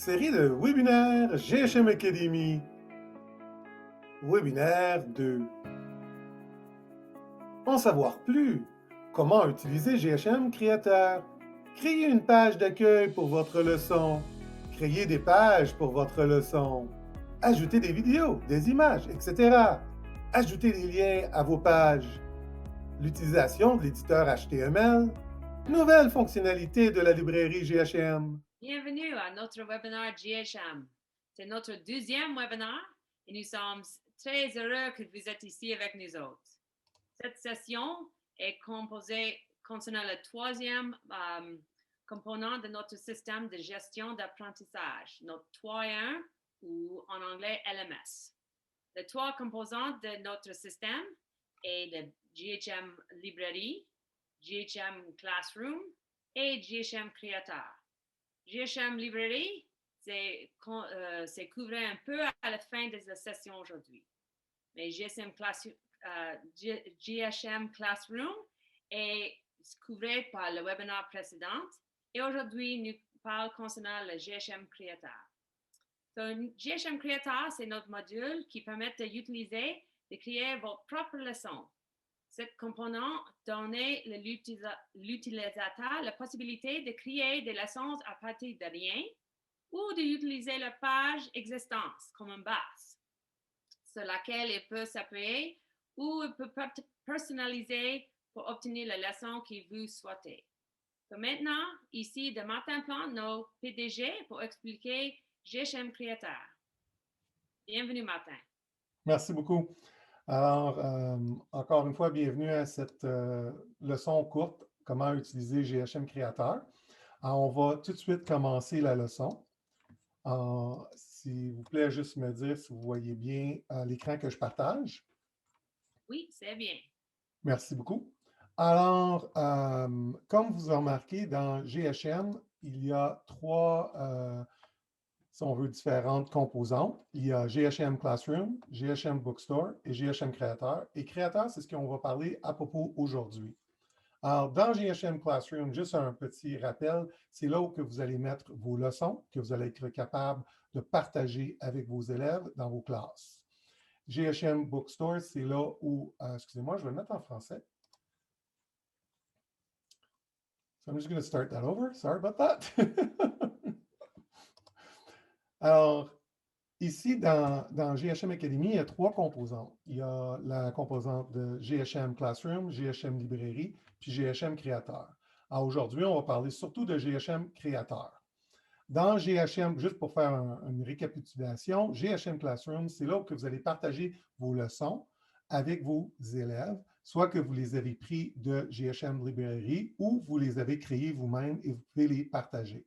Série de webinaires GHM Academy. Webinaire 2. En savoir plus. Comment utiliser GHM Creator. Créer une page d'accueil pour votre leçon. Créer des pages pour votre leçon. Ajouter des vidéos, des images, etc. Ajouter des liens à vos pages. L'utilisation de l'éditeur HTML. Nouvelles fonctionnalités de la librairie GHM. Bienvenue à notre webinaire GHM. C'est notre deuxième webinaire et nous sommes très heureux que vous êtes ici avec nous autres. Cette session est composée concernant le troisième component de notre système de gestion d'apprentissage, notre 3.1 ou en anglais LMS. Les trois composants de notre système est le GHM Librairie, GHM Classroom et GHM Creator. GHM Librairie, c'est couvert un peu à la fin de la session aujourd'hui. Mais GHM Classroom est couvert par le webinaire précédent et aujourd'hui, nous parlons concernant le GHM Creator. Donc, GHM Creator, c'est notre module qui permet d'utiliser, de créer votre propre leçon. Ce component donne l'utilisateur la possibilité de créer des leçons à partir de rien ou d'utiliser la page existante comme une base sur laquelle il peut s'appuyer ou il peut personnaliser pour obtenir la leçon que vous souhaitez. Donc maintenant, ici, de Martin Plante, nos PDG, pour expliquer GHM Creator. Bienvenue, Martin. Merci beaucoup. Alors, encore une fois, bienvenue à cette leçon courte, comment utiliser GHM Creator. Alors, on va tout de suite commencer la leçon. S'il vous plaît, juste me dire si vous voyez bien l'écran que je partage. Oui, c'est bien. Merci beaucoup. Alors, comme vous avez remarqué, dans GHM, il y a trois, si on veut, différentes composantes. Il y a GHM Classroom, GHM Bookstore et GHM Creator. Et Creator, c'est ce qu'on va parler à propos aujourd'hui. Alors, dans GHM Classroom, juste un petit rappel, c'est là où que vous allez mettre vos leçons, que vous allez être capable de partager avec vos élèves dans vos classes. GHM Bookstore, c'est là où, excusez-moi, je vais le mettre en français. So I'm just going to start that over. Sorry about that. Alors, ici, dans GHM Academy, il y a trois composantes. Il y a la composante de GHM Classroom, GHM Librairie, puis GHM Creator. Alors, aujourd'hui, on va parler surtout de GHM Creator. Dans GHM, juste pour faire une récapitulation, GHM Classroom, c'est là où que vous allez partager vos leçons avec vos élèves, soit que vous les avez pris de GHM Librairie ou vous les avez créés vous-même et vous pouvez les partager.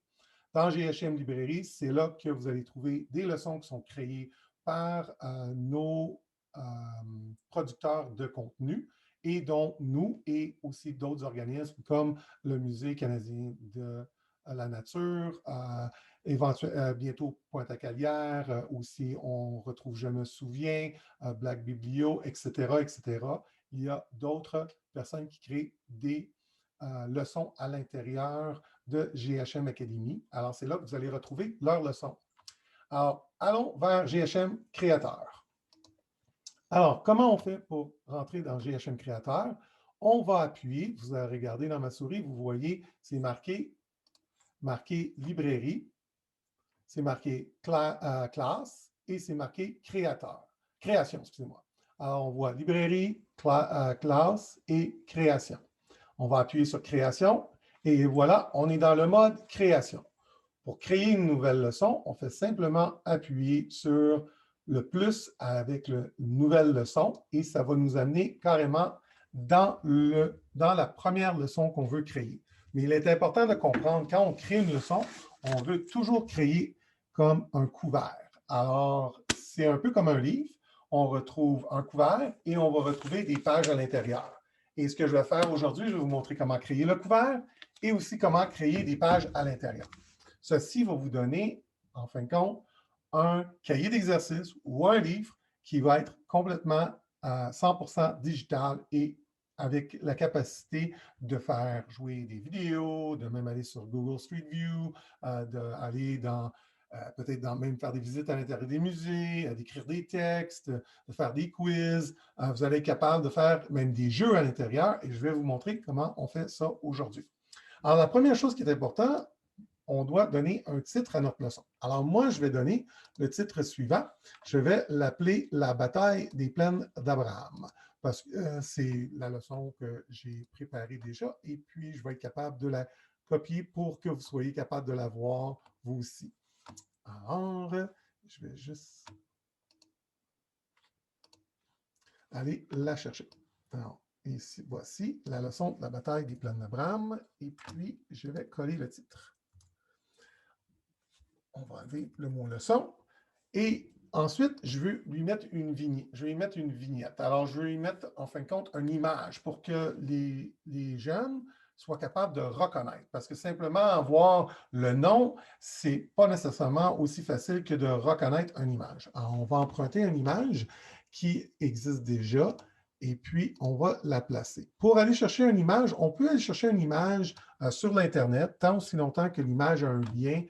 Dans GHM Librairie, c'est là que vous allez trouver des leçons qui sont créées par nos producteurs de contenu et dont nous et aussi d'autres organismes comme le Musée canadien de la nature, bientôt Pointe-à-Calière, aussi on retrouve Je me souviens, Black Biblio, etc., etc. Il y a d'autres personnes qui créent des leçons à l'intérieur de GHM Academy. Alors, c'est là que vous allez retrouver leurs leçons. Alors, allons vers GHM Créateur. Alors, comment on fait pour rentrer dans GHM Créateur? On va appuyer, vous allez regarder dans ma souris, vous voyez, c'est marqué librairie, c'est marqué classe et c'est marqué création, excusez-moi. Alors, on voit librairie, classe et création. On va appuyer sur création et voilà, on est dans le mode création. Pour créer une nouvelle leçon, on fait simplement appuyer sur le plus avec une nouvelle leçon et ça va nous amener carrément dans la première leçon qu'on veut créer. Mais il est important de comprendre, quand on crée une leçon, on veut toujours créer comme un couvert. Alors, c'est un peu comme un livre. On retrouve un couvert et on va retrouver des pages à l'intérieur. Et ce que je vais faire aujourd'hui, je vais vous montrer comment créer le couvert et aussi comment créer des pages à l'intérieur. Ceci va vous donner, en fin de compte, un cahier d'exercice ou un livre qui va être complètement à 100% digital et avec la capacité de faire jouer des vidéos, de même aller sur Google Street View, d'aller dans peut-être même faire des visites à l'intérieur des musées, d'écrire des textes, de faire des quiz. Vous allez être capable de faire même des jeux à l'intérieur et je vais vous montrer comment on fait ça aujourd'hui. Alors, la première chose qui est importante, on doit donner un titre à notre leçon. Alors, moi, je vais donner le titre suivant. Je vais l'appeler « La bataille des plaines d'Abraham » parce que c'est la leçon que j'ai préparée déjà et puis je vais être capable de la copier pour que vous soyez capable de la voir vous aussi. Alors, je vais juste aller la chercher. Alors, ici, voici la leçon de la bataille des plaines d'Abraham et puis je vais coller le titre. On va enlever le mot leçon. Et ensuite, je veux lui mettre une vignette. Je vais lui mettre une vignette. Alors, je vais lui mettre, en fin de compte, une image pour que les jeunes soient capables de reconnaître. Parce que simplement avoir le nom, ce n'est pas nécessairement aussi facile que de reconnaître une image. Alors, on va emprunter une image qui existe déjà et puis on va la placer. Pour aller chercher une image, on peut aller chercher une image sur l'Internet tant aussi longtemps que l'image a un lien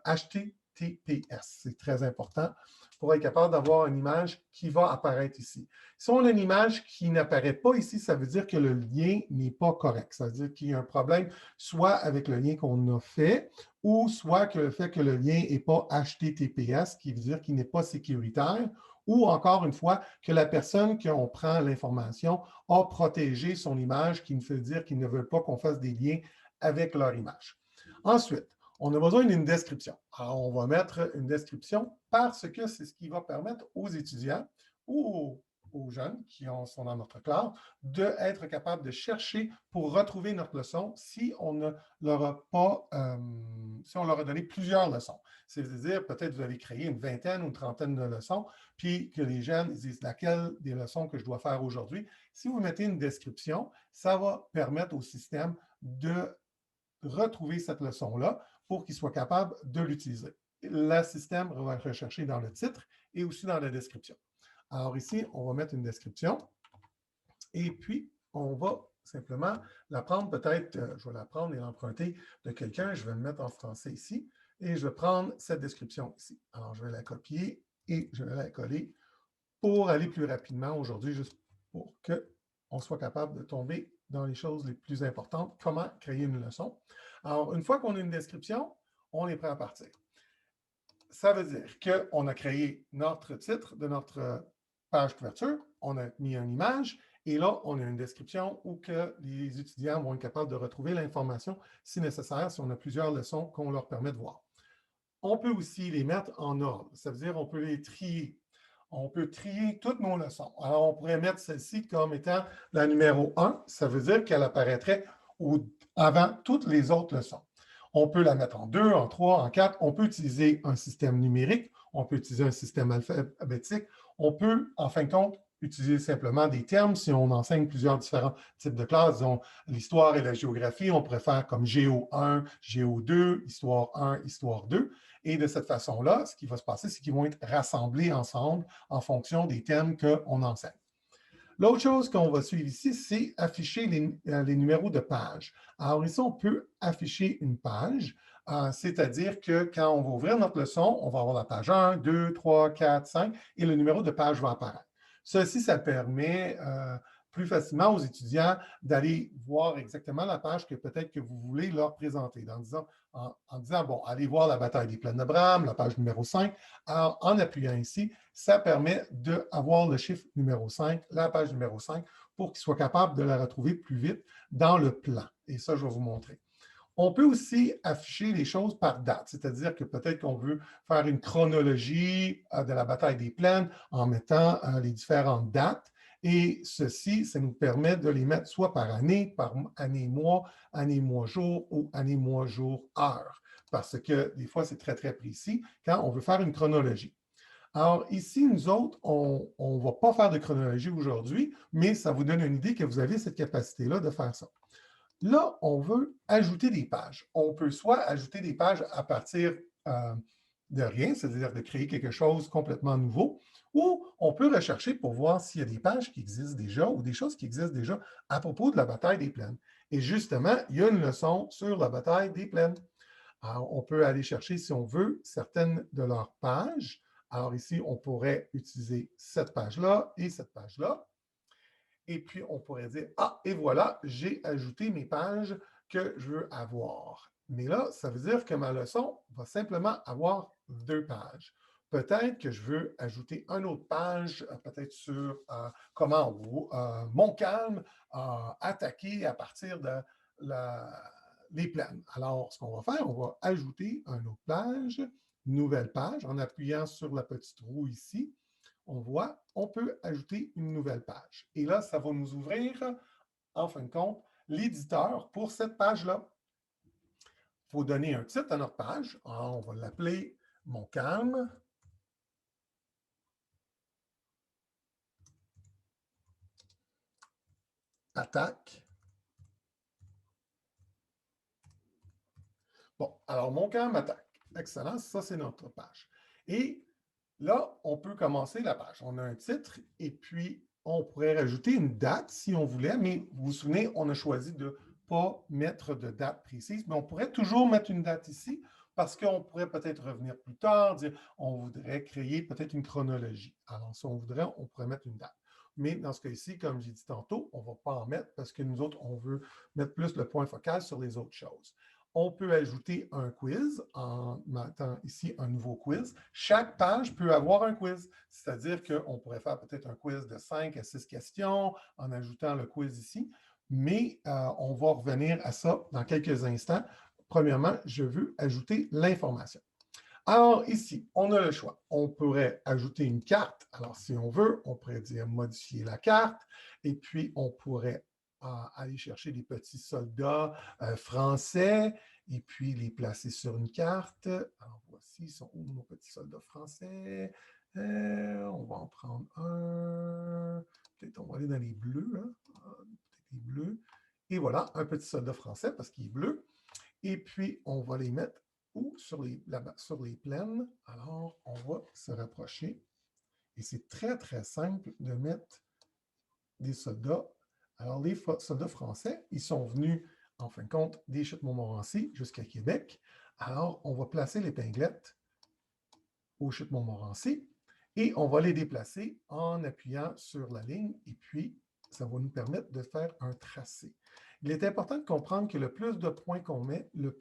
HTTPS. C'est très important pour être capable d'avoir une image qui va apparaître ici. Si on a une image qui n'apparaît pas ici, ça veut dire que le lien n'est pas correct. Ça veut dire qu'il y a un problème soit avec le lien qu'on a fait ou soit que le fait que le lien n'est pas HTTPS, qui veut dire qu'il n'est pas sécuritaire, ou encore une fois, que la personne qui on prend l'information a protégé son image, qui veut dire qu'ils ne veulent pas qu'on fasse des liens avec leur image. Ensuite, on a besoin d'une description. Alors, on va mettre une description parce que c'est ce qui va permettre aux étudiants ou aux jeunes qui sont dans notre classe d'être capables de chercher pour retrouver notre leçon si on ne leur a pas, si on leur a donné plusieurs leçons. C'est-à-dire, peut-être vous avez créé une vingtaine ou une trentaine de leçons, puis que les jeunes disent laquelle des leçons que je dois faire aujourd'hui. Si vous mettez une description, ça va permettre au système de retrouver cette leçon-là pour qu'il soit capable de l'utiliser. Le système va rechercher dans le titre et aussi dans la description. Alors ici, on va mettre une description et puis on va simplement la prendre, peut-être, je vais la prendre et l'emprunter de quelqu'un, je vais le mettre en français ici et je vais prendre cette description ici. Alors, je vais la copier et je vais la coller pour aller plus rapidement aujourd'hui, juste pour qu'on soit capable de tomber dans les choses les plus importantes, comment créer une leçon. Alors, une fois qu'on a une description, on est prêt à partir. Ça veut dire qu'on a créé notre titre de notre page couverture, on a mis une image, et là, on a une description où que les étudiants vont être capables de retrouver l'information si nécessaire, si on a plusieurs leçons qu'on leur permet de voir. On peut aussi les mettre en ordre, ça veut dire qu'on peut les trier. On peut trier toutes nos leçons. Alors, on pourrait mettre celle-ci comme étant la numéro 1. Ça veut dire qu'elle apparaîtrait avant toutes les autres leçons. On peut la mettre en 2, en 3, en 4. On peut utiliser un système numérique. On peut utiliser un système alphabétique. On peut, en fin de compte, utiliser simplement des termes. Si on enseigne plusieurs différents types de classes, disons l'histoire et la géographie, on pourrait faire comme Géo 1, Géo 2, Histoire 1, Histoire 2. Et de cette façon-là, ce qui va se passer, c'est qu'ils vont être rassemblés ensemble en fonction des thèmes qu'on enseigne. L'autre chose qu'on va suivre ici, c'est afficher les numéros de page. Alors ici, on peut afficher une page, c'est-à-dire que quand on va ouvrir notre leçon, on va avoir la page 1, 2, 3, 4, 5, et le numéro de page va apparaître. Ceci, ça permet plus facilement aux étudiants d'aller voir exactement la page que peut-être que vous voulez leur présenter, en disant, bon, allez voir la bataille des plaines d'Abraham, la page numéro 5. Alors, en appuyant ici, ça permet d'avoir le chiffre numéro 5, la page numéro 5, pour qu'ils soient capables de la retrouver plus vite dans le plan. Et ça, je vais vous montrer. On peut aussi afficher les choses par date, c'est-à-dire que peut-être qu'on veut faire une chronologie de la bataille des plaines en mettant les différentes dates. Et ceci, ça nous permet de les mettre soit par année mois, jour ou année mois jour heure. Parce que des fois, c'est très, très précis quand on veut faire une chronologie. Alors ici, nous autres, on ne va pas faire de chronologie aujourd'hui, mais ça vous donne une idée que vous avez cette capacité-là de faire ça. Là, on veut ajouter des pages. On peut soit ajouter des pages à partir de rien, c'est-à-dire de créer quelque chose complètement nouveau, ou on peut rechercher pour voir s'il y a des pages qui existent déjà ou des choses qui existent déjà à propos de la bataille des plaines. Et justement, il y a une leçon sur la bataille des plaines. Alors, on peut aller chercher, si on veut, certaines de leurs pages. Alors ici, on pourrait utiliser cette page-là et cette page-là. Et puis, on pourrait dire, ah, et voilà, j'ai ajouté mes pages que je veux avoir. Mais là, ça veut dire que ma leçon va simplement avoir 2 pages. Peut-être que je veux ajouter une autre page, peut-être sur comment Montcalm a attaqué à partir de les plaines. Alors, ce qu'on va faire, on va ajouter une autre page, nouvelle page, en appuyant sur la petite roue ici. On voit, on peut ajouter une nouvelle page. Et là, ça va nous ouvrir, en fin de compte, l'éditeur pour cette page-là. Il faut donner un titre à notre page. Alors, on va l'appeler Montcalm. Attaque. Bon, alors Montcalm attaque. Excellent, ça c'est notre page. Et là, on peut commencer la page. On a un titre et puis on pourrait rajouter une date si on voulait, mais vous vous souvenez, on a choisi de ne pas mettre de date précise, mais on pourrait toujours mettre une date ici parce qu'on pourrait peut-être revenir plus tard, dire on voudrait créer peut-être une chronologie. Alors, si on voudrait, on pourrait mettre une date. Mais dans ce cas-ci, comme j'ai dit tantôt, on ne va pas en mettre parce que nous autres, on veut mettre plus le point focal sur les autres choses. On peut ajouter un quiz en mettant ici un nouveau quiz. Chaque page peut avoir un quiz, c'est-à-dire qu'on pourrait faire peut-être un quiz de 5 à 6 questions en ajoutant le quiz ici, mais on va revenir à ça dans quelques instants. Premièrement, je veux ajouter l'information. Alors ici, on a le choix. On pourrait ajouter une carte. Alors si on veut, on pourrait dire modifier la carte et puis on pourrait aller chercher des petits soldats français et puis les placer sur une carte. Alors voici sont où nos petits soldats français. On va en prendre un. Peut-être on va aller dans les bleus. Hein? Peut-être les bleus. Et voilà, un petit soldat français parce qu'il est bleu. Et puis, on va les mettre où? Sur les plaines. Alors, on va se rapprocher. Et c'est très, très simple de mettre des soldats. Alors, les soldats français, ils sont venus, en fin de compte, des Chutes-Montmorency jusqu'à Québec. Alors, on va placer l'épinglette aux Chutes-Montmorency et on va les déplacer en appuyant sur la ligne et puis ça va nous permettre de faire un tracé. Il est important de comprendre que le plus de points qu'on met, le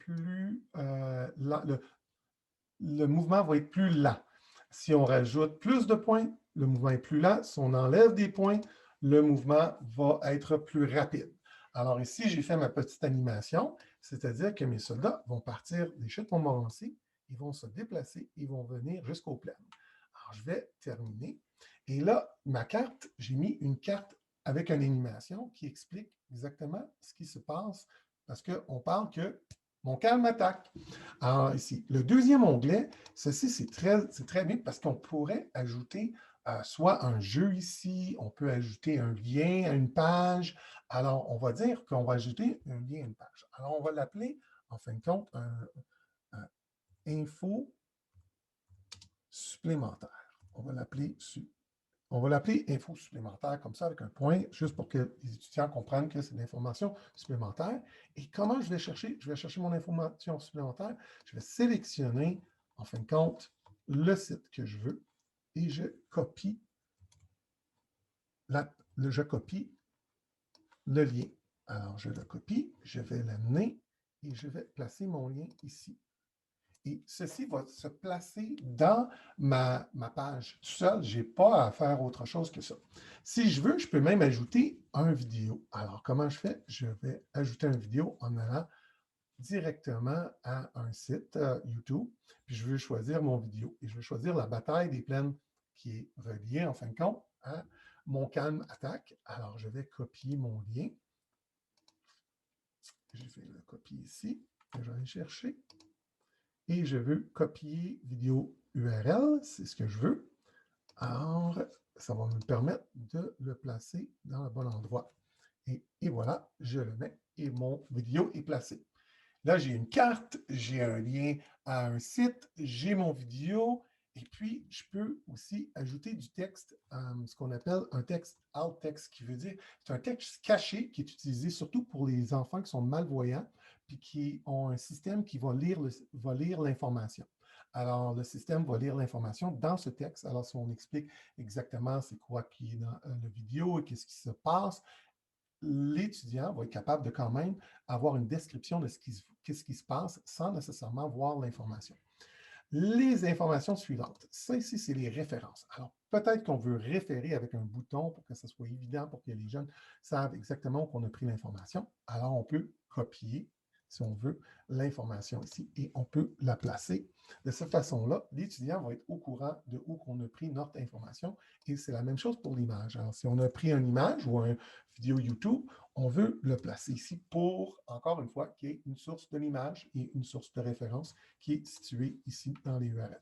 mouvement va être plus lent. Si on rajoute plus de points, le mouvement est plus lent. Si on enlève des points, le mouvement va être plus rapide. Alors ici, j'ai fait ma petite animation, c'est-à-dire que mes soldats vont partir des Chutes-Montmorency, ils vont se déplacer, ils vont venir jusqu'aux plaines. Alors, je vais terminer. Et là, ma carte, j'ai mis une carte avec une animation qui explique exactement ce qui se passe parce qu'on parle que Montcalm attaque. Alors, ici, le deuxième onglet, ceci, c'est très bien parce qu'on pourrait ajouter soit un jeu ici, on peut ajouter un lien à une page. Alors, on va dire qu'on va ajouter un lien à une page. Alors, on va l'appeler, en fin de compte, un info supplémentaire. On va l'appeler info supplémentaire comme ça avec un point, juste pour que les étudiants comprennent que c'est de l'information supplémentaire. Et comment je vais chercher? Je vais chercher mon information supplémentaire. Je vais sélectionner, en fin de compte, le site que je veux et je copie le lien. Alors, je le copie, je vais l'amener et je vais placer mon lien ici. Et ceci va se placer dans ma page tout seul. Je n'ai pas à faire autre chose que ça. Si je veux, je peux même ajouter une vidéo. Alors, comment je fais? Je vais ajouter une vidéo en allant directement à un site YouTube. Puis je veux choisir mon vidéo. Et je vais choisir la bataille des plaines qui est reliée, en fin de compte, à Montcalm attaque. Alors, je vais copier mon lien. Je vais le copier ici. Je vais aller chercher. Et je veux copier vidéo URL, c'est ce que je veux. Alors, ça va me permettre de le placer dans le bon endroit. Et voilà, je le mets et mon vidéo est placé. Là, j'ai une carte, j'ai un lien à un site, j'ai mon vidéo, et puis je peux aussi ajouter du texte, ce qu'on appelle un texte alt text, qui veut dire c'est un texte caché qui est utilisé surtout pour les enfants qui sont malvoyants, puis qui ont un système qui va lire l'information. Alors, le système va lire l'information dans ce texte. Alors, si on explique exactement c'est quoi qui est dans la vidéo et qu'est-ce qui se passe, l'étudiant va être capable de quand même avoir une description de ce qui se passe sans nécessairement voir l'information. Les informations suivantes. Ça ici, c'est les références. Alors, peut-être qu'on veut référer avec un bouton pour que ce soit évident, pour que les jeunes savent exactement où on a pris l'information. Alors, on peut copier, si on veut, l'information ici et on peut la placer. De cette façon-là, l'étudiant va être au courant de où on a pris notre information et c'est la même chose pour l'image. Alors, si on a pris une image ou une vidéo YouTube, on veut le placer ici pour, encore une fois, qu'il y ait une source de l'image et une source de référence qui est située ici dans les URL.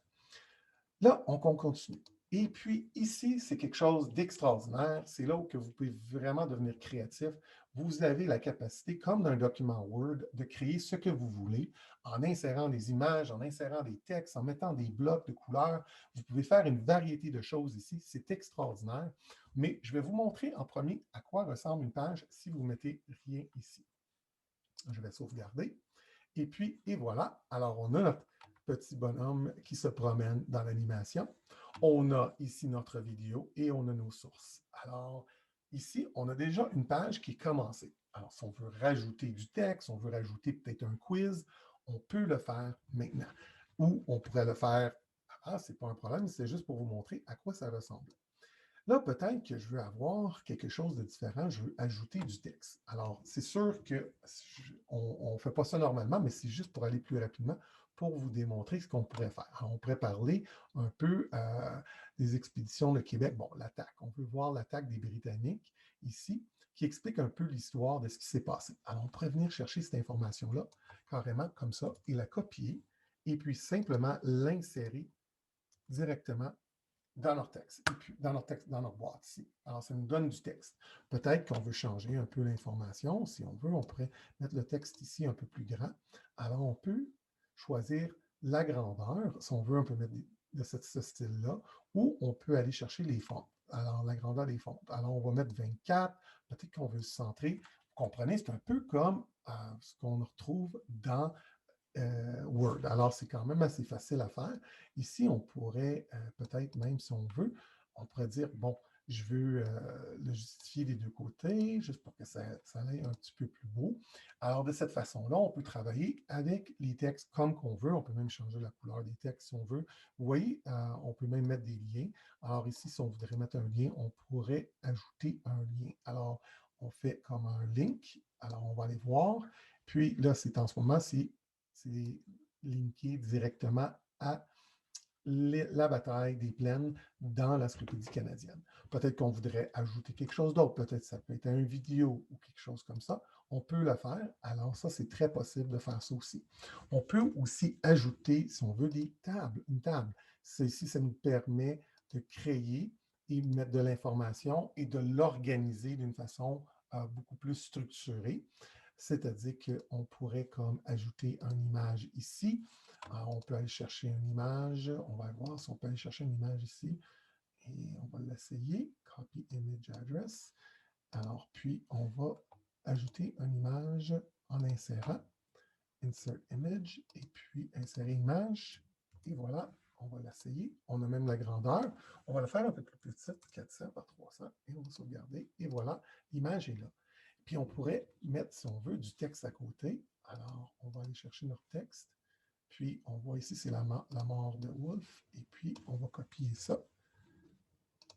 Là, on continue. Et puis ici, c'est quelque chose d'extraordinaire. C'est là où que vous pouvez vraiment devenir créatif. Vous avez la capacité, comme dans un document Word, de créer ce que vous voulez en insérant des images, en insérant des textes, en mettant des blocs de couleurs. Vous pouvez faire une variété de choses ici. C'est extraordinaire. Mais je vais vous montrer en premier à quoi ressemble une page si vous ne mettez rien ici. Je vais sauvegarder. Et puis, et voilà. Alors, on a notre petit bonhomme qui se promène dans l'animation. On a ici notre vidéo et on a nos sources. Alors, ici, on a déjà une page qui est commencée. Alors, si on veut rajouter du texte, on veut rajouter peut-être un quiz, on peut le faire maintenant. Ou on pourrait le faire, ce n'est pas un problème, c'est juste pour vous montrer à quoi ça ressemble. Là, peut-être que je veux avoir quelque chose de différent, je veux ajouter du texte. Alors, c'est sûr qu'on ne fait pas ça normalement, mais c'est juste pour aller plus rapidement, pour vous démontrer ce qu'on pourrait faire. Alors, on pourrait parler un peu des expéditions de Québec. Bon, l'attaque, on peut voir l'attaque des Britanniques ici, qui explique un peu l'histoire de ce qui s'est passé. Alors, on pourrait venir chercher cette information-là, carrément comme ça, et la copier, et puis simplement l'insérer directement dans leur texte, et puis dans notre boîte ici. Alors, ça nous donne du texte. Peut-être qu'on veut changer un peu l'information. Si on veut, on pourrait mettre le texte ici un peu plus grand. Alors, on peut choisir la grandeur. Si on veut, on peut mettre de ce style-là, ou on peut aller chercher les fontes. Alors, la grandeur des fontes. Alors, on va mettre 24. Peut-être qu'on veut se centrer. Vous comprenez, c'est un peu comme ce qu'on retrouve dans Word. Alors, c'est quand même assez facile à faire. Ici, on pourrait, peut-être même si on veut, on pourrait dire, bon, je veux le justifier des deux côtés, juste pour que ça aille un petit peu plus beau. Alors, de cette façon-là, on peut travailler avec les textes comme qu'on veut. On peut même changer la couleur des textes si on veut. Vous voyez, on peut même mettre des liens. Alors ici, si on voudrait mettre un lien, on pourrait ajouter un lien. Alors, on fait comme un link. Alors, on va aller voir. Puis là, c'est en ce moment, c'est linké directement à la bataille des plaines dans l'encyclopédie canadienne. Peut-être qu'on voudrait ajouter quelque chose d'autre, peut-être ça peut être une vidéo ou quelque chose comme ça. On peut le faire. Alors ça, c'est très possible de faire ça aussi. On peut aussi ajouter, si on veut, des tables, une table. Ici, ça nous permet de créer et mettre de l'information et de l'organiser d'une façon beaucoup plus structurée. C'est-à-dire qu'on pourrait comme ajouter une image ici. Alors, on peut aller chercher une image. On va voir si on peut aller chercher une image ici. Et on va l'essayer. Copy image address. Alors, puis, on va ajouter une image en insérant. Insert image. Et puis, insérer image. Et voilà, on va l'essayer. On a même la grandeur. On va le faire un peu plus petite, 400 par 300. Et on va sauvegarder. Et voilà, l'image est là. Puis on pourrait mettre, si on veut, du texte à côté. Alors, on va aller chercher notre texte. Puis, on voit ici, c'est la mort de Wolfe. Et puis, on va copier ça.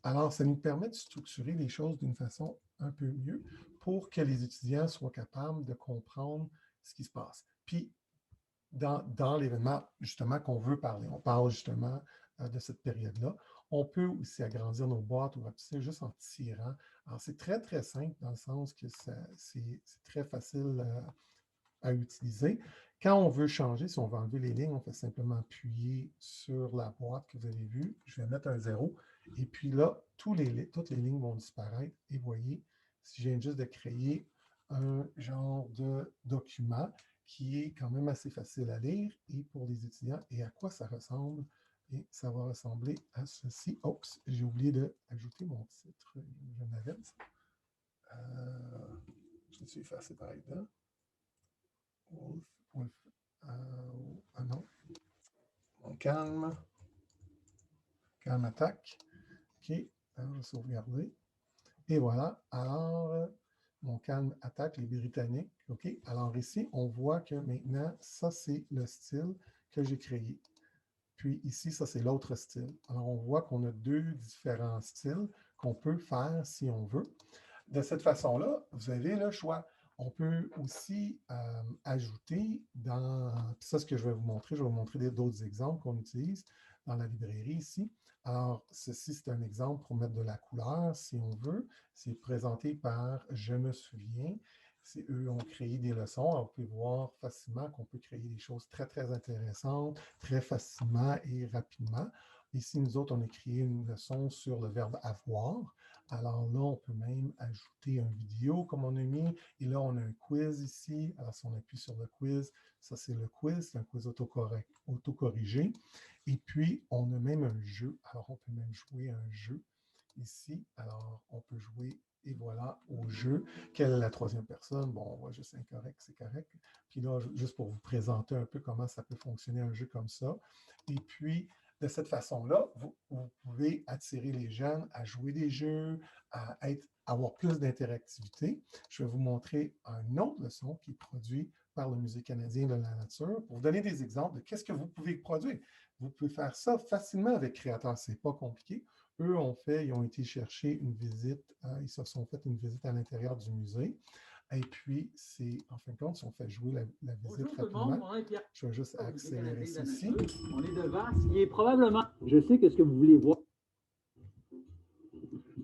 Alors, ça nous permet de structurer les choses d'une façon un peu mieux pour que les étudiants soient capables de comprendre ce qui se passe. Puis, dans l'événement, justement, qu'on veut parler, on parle justement de cette période-là. On peut aussi agrandir nos boîtes ou rapetisser juste en tirant. Alors, c'est très, très simple dans le sens que c'est très facile à utiliser. Quand on veut changer, si on veut enlever les lignes, on fait simplement appuyer sur la boîte que vous avez vue. Je vais mettre un 0. Et puis là, toutes les lignes vont disparaître. Et voyez, si je viens juste de créer un genre de document qui est quand même assez facile à lire et pour les étudiants, et à quoi ça ressemble. Et ça va ressembler à ceci. Oups, j'ai oublié d'ajouter mon titre. Je n'avais. Je suis effacé par exemple. non, mon calme attaque. OK, alors, je vais sauvegarder. Et voilà, alors, mon calme attaque les Britanniques. OK, alors ici, on voit que maintenant, ça, c'est le style que j'ai créé. Puis ici, ça, c'est l'autre style. Alors, on voit qu'on a deux différents styles qu'on peut faire si on veut. De cette façon-là, vous avez le choix. On peut aussi ajouter dans... Ça, ce que je vais vous montrer d'autres exemples qu'on utilise dans la librairie ici. Alors, ceci, c'est un exemple pour mettre de la couleur, si on veut. C'est présenté par Je me souviens. Eux ont créé des leçons. Alors, vous pouvez voir facilement qu'on peut créer des choses très, très intéressantes, très facilement et rapidement. Ici, nous autres, on a créé une leçon sur le verbe avoir. Alors là, on peut même ajouter une vidéo comme on a mis. Et là, on a un quiz ici. Alors, si on appuie sur le quiz, ça, c'est le quiz. C'est un quiz autocorrigé. Et puis, on a même un jeu. Alors, on peut même jouer à un jeu ici. Alors, on peut jouer, et voilà, au jeu. Quelle est la troisième personne? Bon, on voit juste incorrect, c'est correct. Puis là, juste pour vous présenter un peu comment ça peut fonctionner un jeu comme ça. Et puis, de cette façon-là, vous pouvez attirer les jeunes à jouer des jeux, à avoir plus d'interactivité. Je vais vous montrer une autre leçon qui est produite par le Musée canadien de la nature pour vous donner des exemples de qu'est-ce que vous pouvez produire. Vous pouvez faire ça facilement avec Créateur, ce n'est pas compliqué. Eux ils ont été chercher une visite, ils se sont fait une visite à l'intérieur du musée. Et puis, en fin de compte, si on fait jouer la visite rapidement, je vais juste accélérer ceci. On est devant ce qui est probablement... Je sais que ce que vous voulez voir.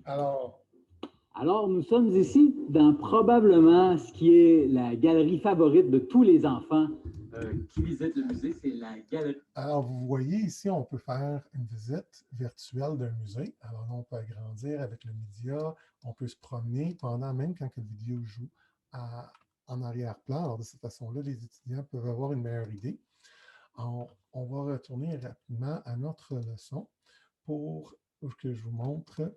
Alors, nous sommes ici dans probablement ce qui est la galerie favorite de tous les enfants qui visitent le musée, c'est la galerie. Alors, vous voyez ici, on peut faire une visite virtuelle d'un musée. Alors là, on peut agrandir avec le média, on peut se promener pendant, même quand la vidéo joue en arrière-plan. Alors, de cette façon-là, les étudiants peuvent avoir une meilleure idée. Alors, on va retourner rapidement à notre leçon pour que je vous montre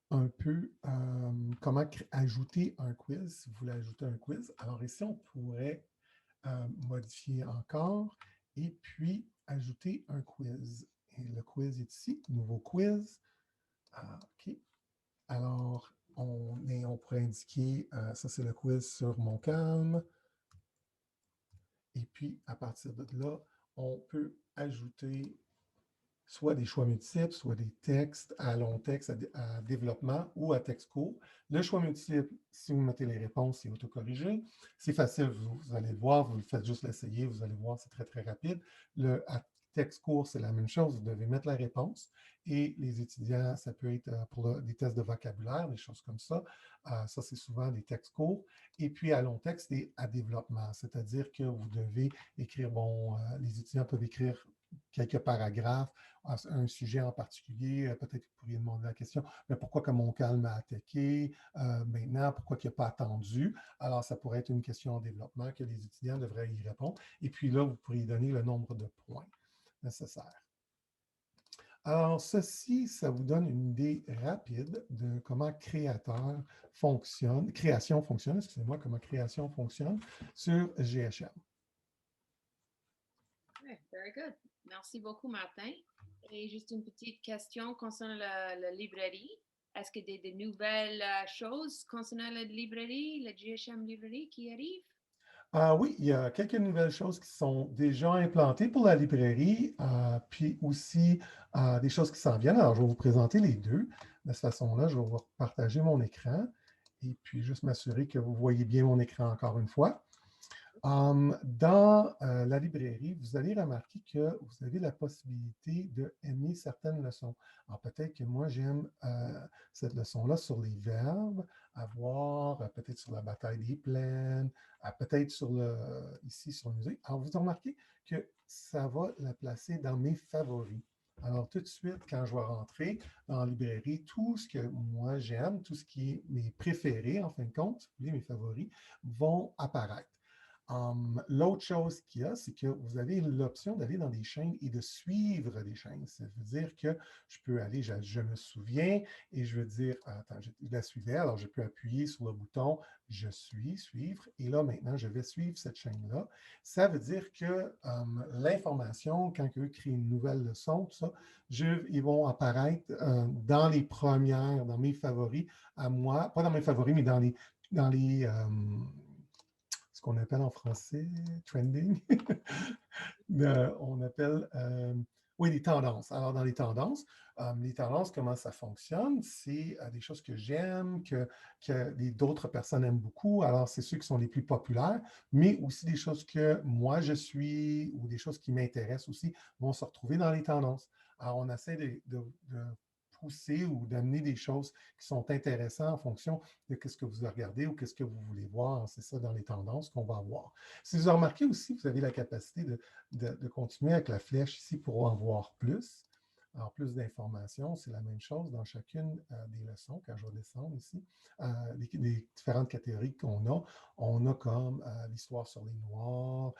un peu comment ajouter un quiz, si vous voulez ajouter un quiz. Alors ici, on pourrait modifier encore et puis ajouter un quiz. Et le quiz est ici, nouveau quiz. OK. Alors, on pourrait indiquer, ça c'est le quiz sur mon calme. Et puis, à partir de là, on peut ajouter soit des choix multiples, soit des textes à long texte, à développement ou à texte court. Le choix multiple, si vous mettez les réponses, c'est autocorrigé. C'est facile, vous allez le voir, vous le faites juste l'essayer, vous allez voir, c'est très, très rapide. Le texte court, c'est la même chose, vous devez mettre la réponse. Et les étudiants, ça peut être pour des tests de vocabulaire, des choses comme ça. Ça, c'est souvent des textes courts. Et puis, à long texte et à développement, c'est-à-dire que vous devez écrire, les étudiants peuvent écrire quelques paragraphes, un sujet en particulier, peut-être que vous pourriez demander la question, mais pourquoi que mon calme a attaqué maintenant, pourquoi il n'a pas attendu? Alors, ça pourrait être une question en développement que les étudiants devraient y répondre. Et puis là, vous pourriez donner le nombre de points nécessaires. Alors, ceci, ça vous donne une idée rapide de comment création fonctionne, excusez-moi, comment création fonctionne sur GHM. Okay, very good. Merci beaucoup, Martin. Et juste une petite question concernant la librairie. Est-ce qu'il y a des nouvelles choses concernant la librairie, la GHM librairie qui arrivent? Oui, il y a quelques nouvelles choses qui sont déjà implantées pour la librairie, puis aussi des choses qui s'en viennent. Alors, je vais vous présenter les deux. De cette façon-là, je vais vous partager mon écran et puis juste m'assurer que vous voyez bien mon écran encore une fois. Dans la librairie, vous allez remarquer que vous avez la possibilité d'aimer certaines leçons. Alors, peut-être que moi, j'aime cette leçon-là sur les verbes, peut-être sur la bataille des plaines, peut-être ici sur le musée. Alors, vous remarquez que ça va la placer dans mes favoris. Alors, tout de suite, quand je vais rentrer dans la librairie, tout ce que moi j'aime, tout ce qui est mes préférés, en fin de compte, mes favoris, vont apparaître. L'autre chose qu'il y a, c'est que vous avez l'option d'aller dans des chaînes et de suivre des chaînes. Ça veut dire que je peux aller, je me souviens, et je veux dire, attends, je la suivais, alors je peux appuyer sur le bouton « Je suis »,« Suivre », et là, maintenant, je vais suivre cette chaîne-là. Ça veut dire que l'information, quand eux créent une nouvelle leçon, tout ça, ils vont apparaître dans les premières, dans mes favoris à moi, pas dans mes favoris, mais dans les ce qu'on appelle en français trending. On appelle, oui, les tendances. Alors, dans les tendances, comment ça fonctionne? C'est des choses que j'aime, que d'autres personnes aiment beaucoup. Alors, c'est ceux qui sont les plus populaires, mais aussi des choses que moi, je suis ou des choses qui m'intéressent aussi vont se retrouver dans les tendances. Alors, on essaie de pousser ou d'amener des choses qui sont intéressantes en fonction de ce que vous regardez ou qu'est-ce que vous voulez voir. C'est ça dans les tendances qu'on va avoir. Si vous avez remarqué aussi, vous avez la capacité de continuer avec la flèche ici pour en voir plus. Alors, plus d'informations, c'est la même chose dans chacune des leçons. Quand je vais descendre ici, les différentes catégories qu'on a, on a comme l'histoire sur les Noirs,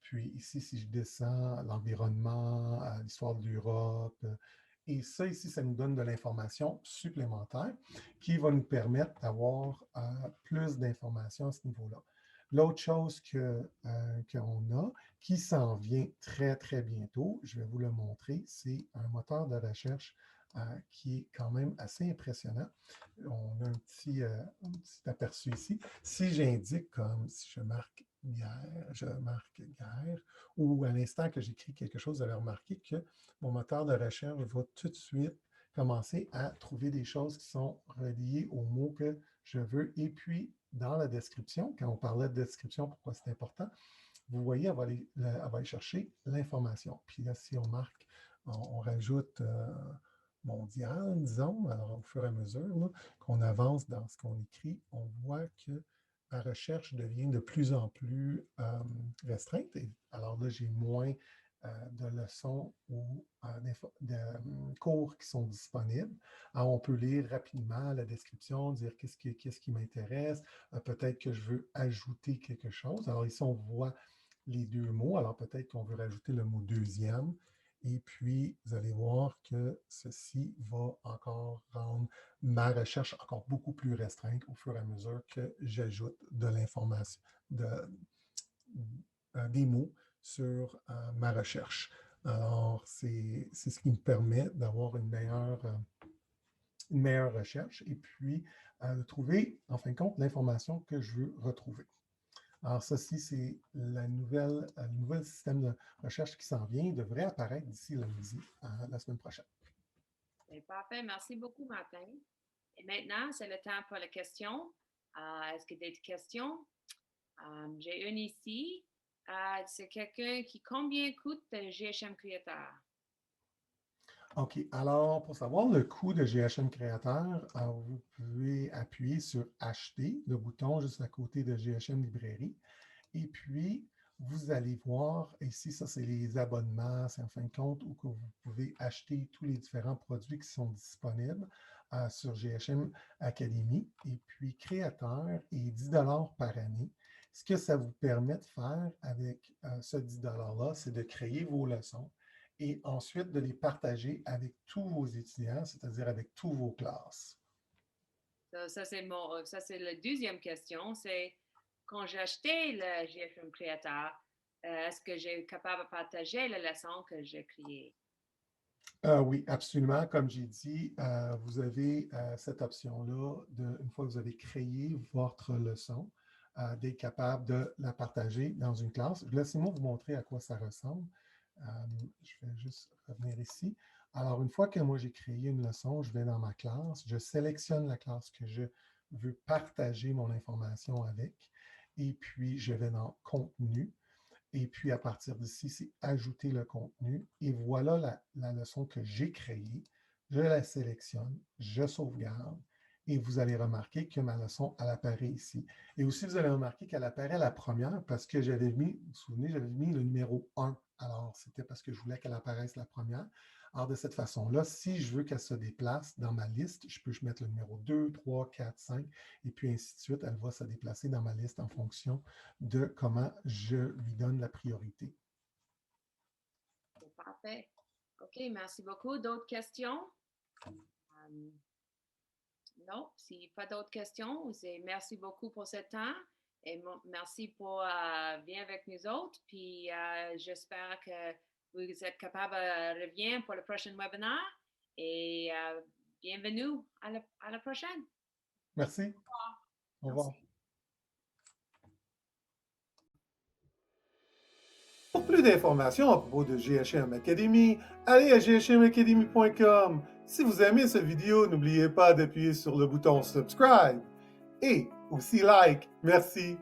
puis ici, si je descends, l'environnement, l'histoire de l'Europe, et ça, ici, ça nous donne de l'information supplémentaire qui va nous permettre d'avoir plus d'informations à ce niveau-là. L'autre chose qu'on a, qui s'en vient très, très bientôt, je vais vous le montrer, c'est un moteur de recherche qui est quand même assez impressionnant. On a un petit aperçu ici. Si j'indique comme, si je marque guerre, ou à l'instant que j'écris quelque chose, vous allez remarquer que mon moteur de recherche va tout de suite commencer à trouver des choses qui sont reliées aux mots que je veux. Et puis, dans la description, quand on parlait de description, pourquoi c'est important, vous voyez, elle va aller chercher l'information. Puis là, si on marque, on rajoute mondial, disons, alors au fur et à mesure qu'on avance dans ce qu'on écrit, on voit que la recherche devient de plus en plus restreinte. Et alors là, j'ai moins de leçons ou de cours qui sont disponibles. Alors, on peut lire rapidement la description, dire qu'est-ce qui m'intéresse, peut-être que je veux ajouter quelque chose. Alors ici, on voit les deux mots. Alors peut-être qu'on veut rajouter le mot deuxième. Et puis, vous allez voir que ceci va encore rendre ma recherche encore beaucoup plus restreinte au fur et à mesure que j'ajoute de l'information, des mots sur ma recherche. Alors, c'est ce qui me permet d'avoir une meilleure recherche et puis de trouver, en fin de compte, l'information que je veux retrouver. Alors, ceci, c'est le nouvel système de recherche qui s'en vient. Il devrait apparaître d'ici lundi, la semaine prochaine. C'est parfait. Merci beaucoup, Martin. Et maintenant, c'est le temps pour les questions. Est-ce que des questions? J'ai une ici. C'est quelqu'un qui, combien coûte le GHM Creator? OK. Alors, pour savoir le coût de GHM Creator, vous pouvez appuyer sur « Acheter », le bouton juste à côté de GHM Librairie. Et puis, vous allez voir, ici, ça, c'est les abonnements, c'est en fin de compte où que vous pouvez acheter tous les différents produits qui sont disponibles sur GHM Academy. Et puis, Créateur est 10 $ par année. Ce que ça vous permet de faire avec ce 10 $-là, c'est de créer vos leçons et ensuite de les partager avec tous vos étudiants, c'est-à-dire avec tous vos classes. Ça, c'est la deuxième question. C'est quand j'ai acheté le GHM Creator, est-ce que j'ai capable de partager la leçon que j'ai créée? Oui, absolument. Comme j'ai dit, vous avez cette option-là, une fois que vous avez créé votre leçon, d'être capable de la partager dans une classe. Laissez-moi vous montrer à quoi ça ressemble. Je vais juste revenir ici. Alors, une fois que moi j'ai créé une leçon, je vais dans ma classe, je sélectionne la classe que je veux partager mon information avec, et puis je vais dans Contenu. Et puis, à partir d'ici, c'est ajouter le contenu. Et voilà la leçon que j'ai créée. Je la sélectionne, je sauvegarde. Et vous allez remarquer que ma leçon, elle apparaît ici. Et aussi, vous allez remarquer qu'elle apparaît la première parce que j'avais mis, vous vous souvenez, j'avais mis le numéro 1. Alors, c'était parce que je voulais qu'elle apparaisse la première. Alors, de cette façon-là, si je veux qu'elle se déplace dans ma liste, je peux mettre le numéro 2, 3, 4, 5, et puis ainsi de suite. Elle va se déplacer dans ma liste en fonction de comment je lui donne la priorité. C'est parfait. OK, merci beaucoup. D'autres questions? Non, s'il pas d'autres questions, merci beaucoup pour ce temps et merci pour venir avec nous autres. Puis j'espère que vous êtes capable de revenir pour le prochain webinaire et bienvenue à la prochaine. Merci. Au revoir. Merci. Pour plus d'informations à propos de GHM Academy, allez à ghmacademy.com. Si vous aimez cette vidéo, n'oubliez pas d'appuyer sur le bouton subscribe et aussi like. Merci.